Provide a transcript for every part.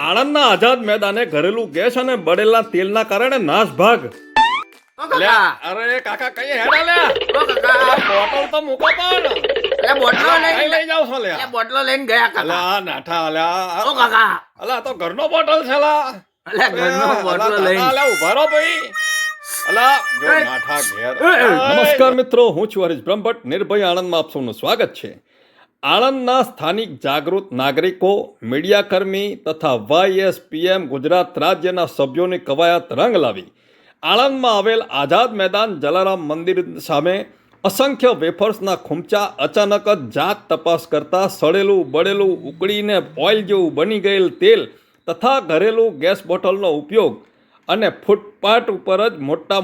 આણંદના આઝાદ મેદાને ઘરેલું ગેસ અને બળેલા તેલના કારણે નાસભાગ. ઓ કાકા અરે કાકા કઈ હેડા લે ઓ કાકા બોટલ તો મૂકો પણ એટલે બોટલો કઈ લઈ જાવ છો લે એટલે બોટલો લઈને ગયા કાકા અલા નાઠા અલ્યા ઓ કાકા અલા આ તો ઘરનો બોટલ છે લા એટલે ઘરનો બોટલો લઈને અલા ઉભા રહો ભાઈ અલા જો એ. નાઠા ઘેર નમસ્કાર મિત્રો, હું છું હરીશ બ્રહ્મભટ્ટ. નિર્ભય આણંદમાં આપ સૌનું સ્વાગત છે. આણંદના સ્થાનિક જાગૃત નાગરિકો, મીડિયાકર્મી તથા YSPM ગુજરાત રાજ્યના સભ્યોની કવાયત રંગ લાવી આણંદમાં આવેલ આઝાદ મેદાન જલારામ મંદિર સામે અસંખ્ય વેફર્સના ખૂંચા અચાનક જ જાત તપાસ કરતા સડેલું બળેલું ઉકળીને ઓઇલ જેવું બની ગયેલ તેલ તથા ઘરેલું ગેસ બોટલનો ઉપયોગ અને ફૂટપાથ ઉપર જ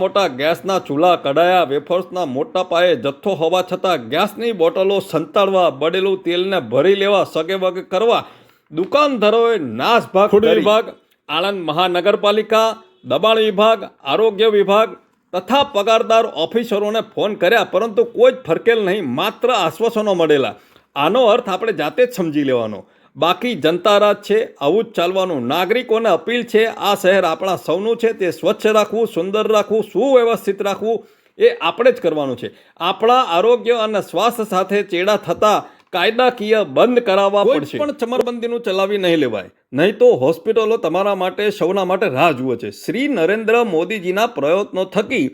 મોટા ગેસના ચૂલા કઢાયા. વેફર્સના મોટા પાયે જથ્થો હોવા છતાં ગેસની બોટલો સંતાડવા, બળેલું તેલને ભરી લેવા, સગેવગે કરવા દુકાનદારોએ નાસભાગ વિભાગ, આણંદ મહાનગરપાલિકા, દબાણ વિભાગ, આરોગ્ય વિભાગ તથા પગારદાર ઓફિસરોને ફોન કર્યા, પરંતુ કોઈ જ ફરકેલ નહીં, માત્ર આશ્વાસનો મળેલા. આનો અર્થ આપણે જાતે જ સમજી લેવાનો. બાકી જનતા રાજ છે, આવું જ ચાલવાનું. નાગરિકોને અપીલ છે, આ શહેર આપણા સૌનું છે, તે સ્વચ્છ રાખવું, સુંદર રાખવું, સુવ્યવસ્થિત રાખવું એ આપણે જ કરવાનું છે. આપણા આરોગ્ય અને સ્વાસ્થ્ય સાથે ચેડા થતા કાયદાકીય બંધ કરાવવા પડશે. પણ ચમરબંધીનું ચલાવી નહીં લેવાય, નહીં તો હોસ્પિટલો તમારા માટે સૌના માટે રાહ જુએ છે. શ્રી નરેન્દ્ર મોદીજીના પ્રયત્નો થકી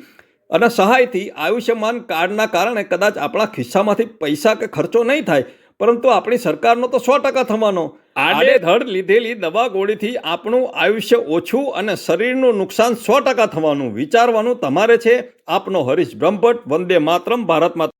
અને સહાયથી આયુષ્યમાન કાર્ડના કારણે કદાચ આપણા ખિસ્સામાંથી પૈસા કે ખર્ચો નહીં થાય, પરંતુ આપણી સરકારનો તો 100% થવાનો. આડેધડ લીધેલી દવા ગોળીથી આપણું આયુષ્ય ઓછું અને શરીરનું નુકસાન 100% થવાનું. વિચારવાનું તમારે છે. આપનો હરીશ બ્રહ્મભટ્ટ. વંદે માતરમ. ભારત માતા.